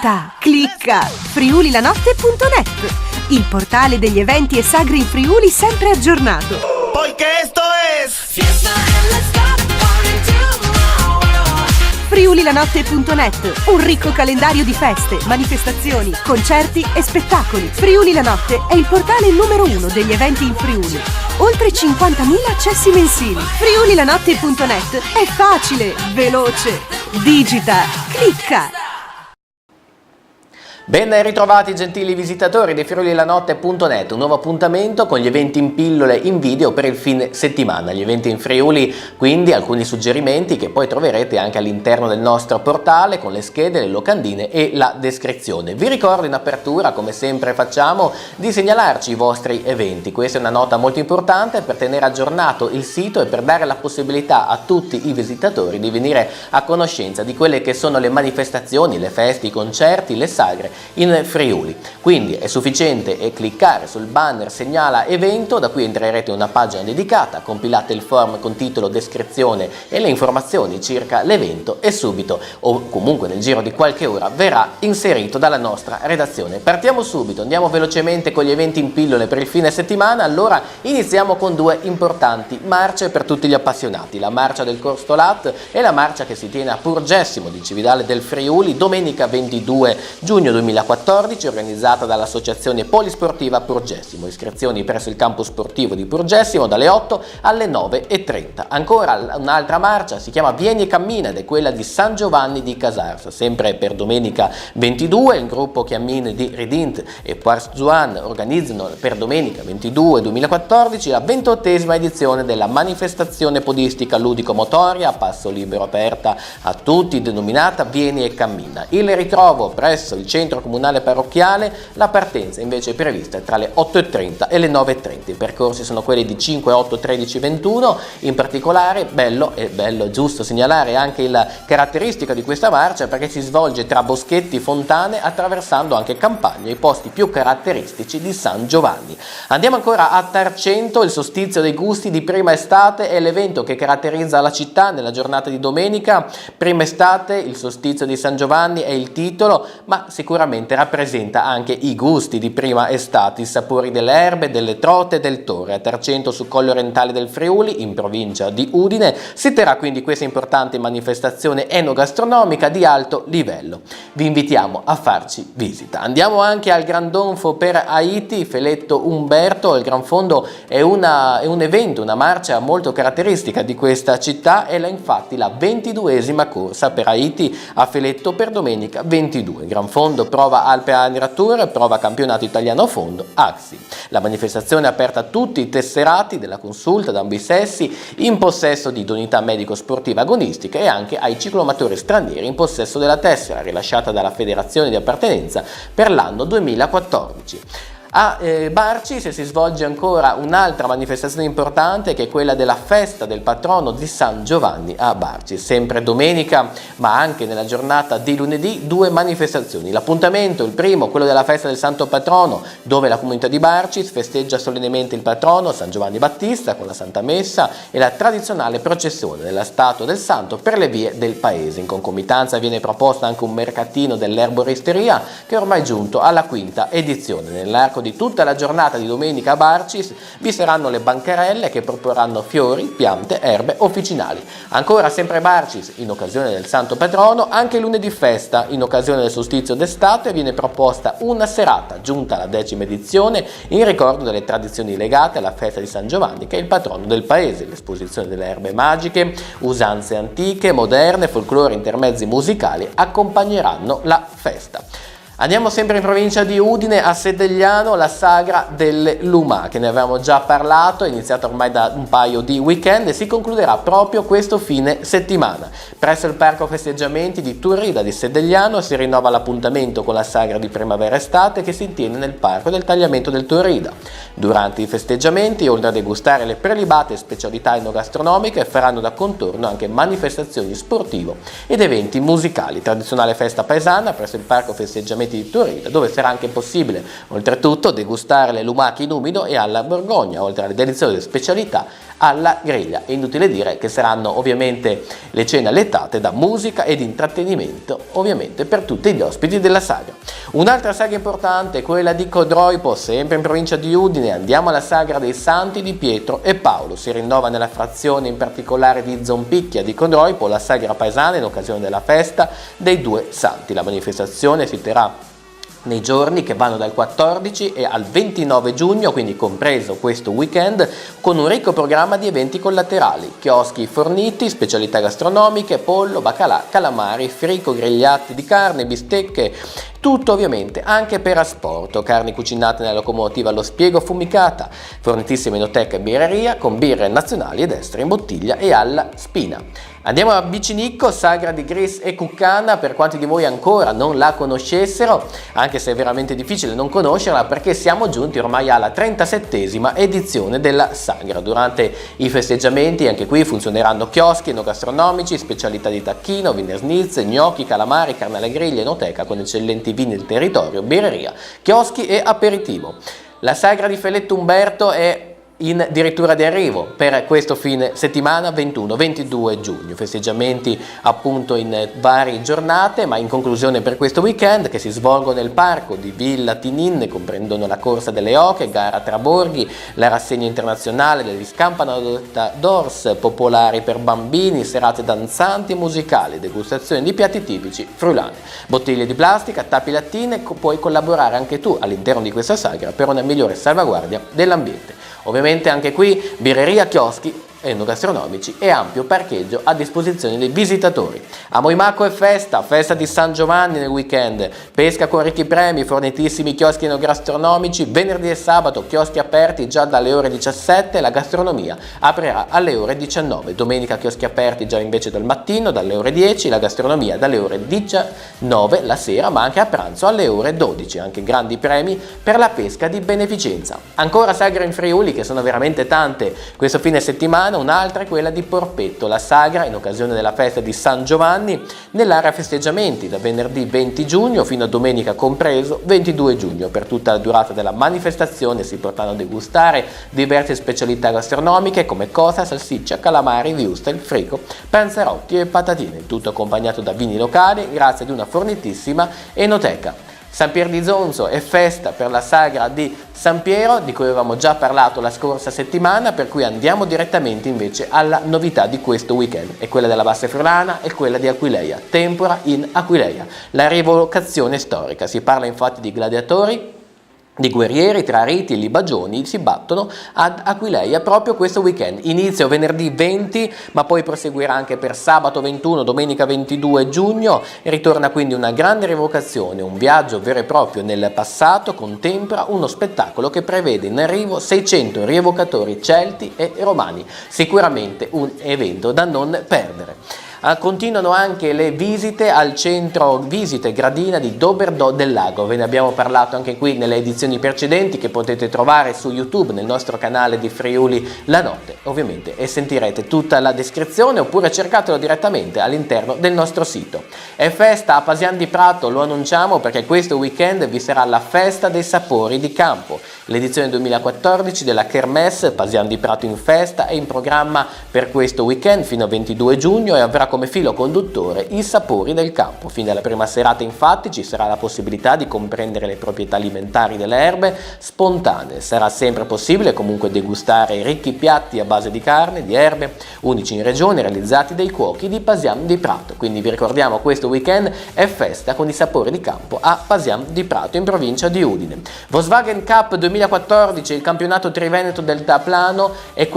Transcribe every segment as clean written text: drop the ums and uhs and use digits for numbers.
Digita, clicca, friulilanotte.net, il portale degli eventi e sagre in Friuli sempre aggiornato. Poiché esto es Fiesta and let's stop partying tomorrow. friulilanotte.net, un ricco calendario di feste, manifestazioni, concerti e spettacoli. Friuli la Notte è il portale numero 1 degli eventi in Friuli. Oltre 50.000 accessi mensili. friulilanotte.net è facile, veloce. Digita, clicca. Ben ritrovati gentili visitatori di friulilanotte.net, un nuovo appuntamento con gli eventi in pillole in video per il fine settimana, gli eventi in Friuli, quindi alcuni suggerimenti che poi troverete anche all'interno del nostro portale con le schede, le locandine e la descrizione. Vi ricordo in apertura, come sempre facciamo, di segnalarci i vostri eventi. Questa è una nota molto importante per tenere aggiornato il sito e per dare la possibilità a tutti i visitatori di venire a conoscenza di quelle che sono le manifestazioni, le feste, i concerti, le sagre in Friuli. Quindi è sufficiente cliccare sul banner segnala evento, da cui entrerete in una pagina dedicata, compilate il form con titolo, descrizione e le informazioni circa l'evento e subito o comunque nel giro di qualche ora verrà inserito dalla nostra redazione. Partiamo subito, andiamo velocemente con gli eventi in pillole per il fine settimana. Allora iniziamo con due importanti marce per tutti gli appassionati, la marcia del Costolat e la marcia che si tiene a Purgessimo di Cividale del Friuli domenica 22 giugno 2014, organizzata dall'Associazione Polisportiva Purgessimo. Iscrizioni presso il campus sportivo di Purgessimo dalle 8 alle 9:30. Ancora un'altra marcia si chiama Vieni e Cammina ed è quella di San Giovanni di Casarso, sempre per domenica 22. Il gruppo Chiammine di Ridint e Parzuan organizzano per domenica 22 2014 la 28esima edizione della manifestazione podistica ludico-motoria a passo libero aperta a tutti, denominata Vieni e Cammina. Il ritrovo presso il centro comunale parrocchiale, la partenza invece è prevista tra le 8:30 e le 9:30. I percorsi sono quelli di 5, 8, 13, 21. In particolare bello giusto segnalare anche la caratteristica di questa marcia perché si svolge tra boschetti, fontane, attraversando anche campagne, i posti più caratteristici di San Giovanni. Andiamo ancora a Tarcento. Il solstizio dei gusti di prima estate è l'evento che caratterizza la città nella giornata di domenica. Prima estate, il solstizio di San Giovanni è il titolo, ma sicuramente rappresenta anche i gusti di prima estate, i sapori delle erbe, delle trote e del tore. A Tarcento, sul Colle Orientale del Friuli, in provincia di Udine, si terrà quindi questa importante manifestazione enogastronomica di alto livello. Vi invitiamo a farci visita. Andiamo anche al Grandonfo per Haiti, Feletto Umberto. Il Gran Fondo è un evento, una marcia molto caratteristica di questa città, è infatti la 22esima corsa per Haiti a Feletto per domenica 22. Gran Fondo, prova Alpe Anira Tour, prova campionato italiano a fondo, AXI. La manifestazione è aperta a tutti i tesserati della consulta da ambi i sessi in possesso di idoneità medico-sportiva agonistica e anche ai ciclomatori stranieri in possesso della tessera rilasciata dalla federazione di appartenenza per l'anno 2014. A Barcis si svolge ancora un'altra manifestazione importante che è quella della festa del patrono di San Giovanni a Barcis, sempre domenica ma anche nella giornata di lunedì due manifestazioni. L'appuntamento, il primo, quello della festa del Santo Patrono, dove la comunità di Barcis festeggia solennemente il patrono San Giovanni Battista con la Santa Messa e la tradizionale processione della statua del Santo per le vie del paese. In concomitanza viene proposto anche un mercatino dell'erboristeria che è ormai giunto alla quinta edizione. Nell'arco di tutta la giornata di domenica a Barcis vi saranno le bancarelle che proporranno fiori, piante, erbe officinali. Ancora sempre a Barcis, in occasione del Santo Patrono, anche lunedì festa, in occasione del solstizio d'estate, viene proposta una serata, giunta alla 10ª edizione, in ricordo delle tradizioni legate alla festa di San Giovanni, che è il patrono del paese. L'esposizione delle erbe magiche, usanze antiche, moderne, folklore, intermezzi musicali accompagneranno la festa. Andiamo sempre in provincia di Udine, a Sedegliano, la sagra delle Lumà, che ne avevamo già parlato, è iniziata ormai da un paio di weekend e si concluderà proprio questo fine settimana. Presso il parco festeggiamenti di Turrida di Sedegliano si rinnova l'appuntamento con la sagra di primavera-estate che si tiene nel parco del Tagliamento del Turrida. Durante i festeggiamenti, oltre a degustare le prelibate specialità enogastronomiche, faranno da contorno anche manifestazioni sportive ed eventi musicali. Tradizionale festa paesana presso il parco festeggiamenti di Torino, dove sarà anche possibile oltretutto degustare le lumache in umido e alla Borgogna, oltre alle deliziose specialità alla griglia. È inutile dire che saranno ovviamente le cene allettate da musica ed intrattenimento, ovviamente per tutti gli ospiti della sagra. Un'altra sagra importante è quella di Codroipo, sempre in provincia di Udine. Andiamo alla sagra dei santi di Pietro e Paolo. Si rinnova nella frazione in particolare di Zompicchia di Codroipo la sagra paesana in occasione della festa dei due santi. La manifestazione si terrà nei giorni che vanno dal 14 e al 29 giugno, quindi compreso questo weekend, con un ricco programma di eventi collaterali, chioschi forniti, specialità gastronomiche, pollo, baccalà, calamari, frico, grigliati di carne, bistecche, tutto ovviamente anche per asporto, carni cucinate nella locomotiva allo spiego affumicata, fornitissima enoteca e birreria con birre nazionali ed estere in bottiglia e alla spina. Andiamo a Bicinicco, sagra di Gris e Cuccana, per quanti di voi ancora non la conoscessero, anche se è veramente difficile non conoscerla, perché siamo giunti ormai alla 37esima edizione della sagra. Durante i festeggiamenti anche qui funzioneranno chioschi enogastronomici, specialità di tacchino, Wiener Schnitzel, gnocchi, calamari, carne alla griglia, enoteca con eccellenti vini del territorio, birreria, chioschi e aperitivo. La sagra di Feletto Umberto è addirittura di arrivo per questo fine settimana 21-22 giugno, festeggiamenti appunto in varie giornate, ma in conclusione per questo weekend che si svolgono nel parco di Villa Tinin, comprendono la corsa delle oche, gara tra borghi, la rassegna internazionale degli Scampanata d'Ors, popolari per bambini, serate danzanti e musicali, degustazione di piatti tipici friulani, bottiglie di plastica, tappi lattine. Puoi collaborare anche tu all'interno di questa sagra per una migliore salvaguardia dell'ambiente. Ovviamente anche qui birreria, chioschi enogastronomici e ampio parcheggio a disposizione dei visitatori. A Moimacco è festa di San Giovanni nel weekend, pesca con ricchi premi, fornitissimi chioschi enogastronomici, venerdì e sabato chioschi aperti già dalle ore 17, la gastronomia aprirà alle ore 19, domenica chioschi aperti già invece dal mattino dalle ore 10, la gastronomia dalle ore 19 la sera, ma anche a pranzo alle ore 12, anche grandi premi per la pesca di beneficenza. Ancora sagre in Friuli, che sono veramente tante questo fine settimana. Un'altra è quella di Porpetto, la sagra in occasione della festa di San Giovanni nell'area festeggiamenti da venerdì 20 giugno fino a domenica compreso 22 giugno. Per tutta la durata della manifestazione si potranno a degustare diverse specialità gastronomiche come cosa, salsiccia, calamari, würstel, frico, panzerotti e patatine, il tutto accompagnato da vini locali grazie ad una fornitissima enoteca. San Pier di Zonzo è festa per la sagra di San Piero, di cui avevamo già parlato la scorsa settimana, per cui andiamo direttamente invece alla novità di questo weekend. È quella della Bassa Friulana e quella di Aquileia, Tempora in Aquileia, la rievocazione storica. Si parla infatti di gladiatori, di guerrieri tra riti e libagioni si battono ad Aquileia proprio questo weekend. Inizio venerdì 20, ma poi proseguirà anche per sabato 21, domenica 22 giugno e ritorna quindi una grande rievocazione, un viaggio vero e proprio nel passato. Contempla uno spettacolo che prevede in arrivo 600 rievocatori celti e romani, sicuramente un evento da non perdere. Continuano anche le visite al centro visite gradina di Doberdò del Lago. Ve ne abbiamo parlato anche qui nelle edizioni precedenti che potete trovare su YouTube nel nostro canale di Friuli La Notte, ovviamente, e sentirete tutta la descrizione oppure cercatelo direttamente all'interno del nostro sito. È festa a Pasian di Prato, lo annunciamo perché questo weekend vi sarà la festa dei sapori di campo. L'edizione 2014 della Kermesse Pasian di Prato in festa è in programma per questo weekend fino al 22 giugno e avrà come filo conduttore i sapori del campo. Fin dalla prima serata infatti ci sarà la possibilità di comprendere le proprietà alimentari delle erbe spontanee. Sarà sempre possibile comunque degustare i ricchi piatti a base di carne, di erbe, unici in regione, realizzati dai cuochi di Pasian di Prato. Quindi vi ricordiamo, questo weekend è festa con i sapori di campo a Pasian di Prato in provincia di Udine. Volkswagen Cup 2014, il campionato triveneto del deltaplano, è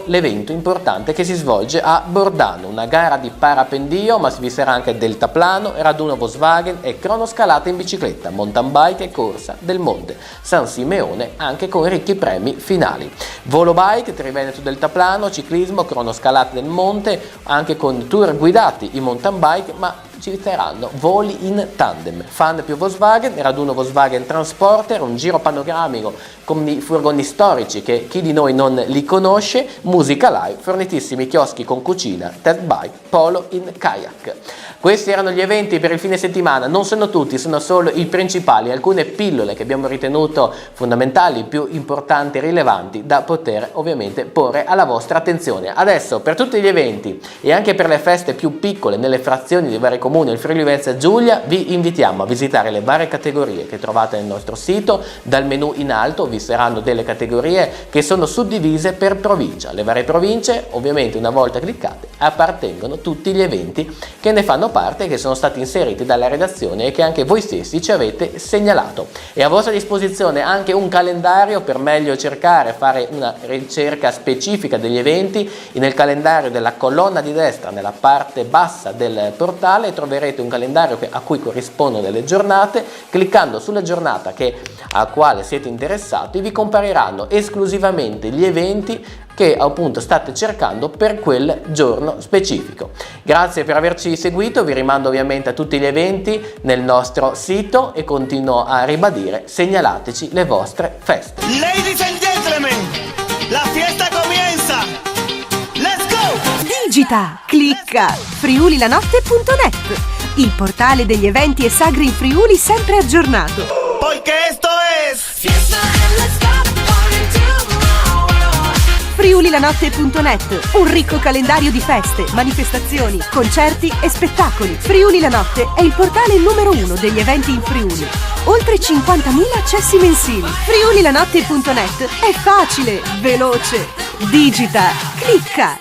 l'evento importante che si svolge a Bordano, una gara di parapendio, ma vi sarà anche deltaplano, raduno Volkswagen e cronoscalata in bicicletta, mountain bike e corsa del monte San Simeone, anche con ricchi premi finali. Volo bike, triveneto deltaplano, ciclismo, cronoscalate del monte, anche con tour guidati in mountain bike, ma ci saranno voli in tandem, fan più Volkswagen, raduno Volkswagen Transporter, un giro panoramico con i furgoni storici che chi di noi non li conosce, musica live, fornitissimi chioschi con cucina, test bike, polo in kayak. Questi erano gli eventi per il fine settimana, non sono tutti, sono solo i principali, alcune pillole che abbiamo ritenuto fondamentali, più importanti e rilevanti da poter ovviamente porre alla vostra attenzione. Adesso per tutti gli eventi e anche per le feste più piccole nelle frazioni dei vari comuni del Friuli Venezia Giulia vi invitiamo a visitare le varie categorie che trovate nel nostro sito. Dal menu in alto vi saranno delle categorie che sono suddivise per provincia. Le varie province ovviamente una volta cliccate appartengono tutti gli eventi che ne fanno parte, che sono stati inseriti dalla redazione e che anche voi stessi ci avete segnalato. E a vostra disposizione anche un calendario per meglio cercare, fare una ricerca specifica degli eventi. Nel calendario della colonna di destra, nella parte bassa del portale, troverete un calendario a cui corrispondono delle giornate. Cliccando sulla giornata a quale siete interessati vi compariranno esclusivamente gli eventi che appunto state cercando per quel giorno specifico. Grazie per averci seguito, vi rimando ovviamente a tutti gli eventi nel nostro sito e continuo a ribadire: segnalateci le vostre feste. Ladies and gentlemen, la fiesta comienza. Let's go! Digita, clicca, friulilanotte.net, il portale degli eventi e sagre in Friuli sempre aggiornato. Porque esto es Fiesta and let's stop party tomorrow. friulilanotte.net, un ricco calendario di feste, manifestazioni, concerti e spettacoli. Friuli la Notte è il portale numero 1 degli eventi in Friuli. Oltre 50.000 accessi mensili. friulilanotte.net è facile, veloce. Digita, clicca,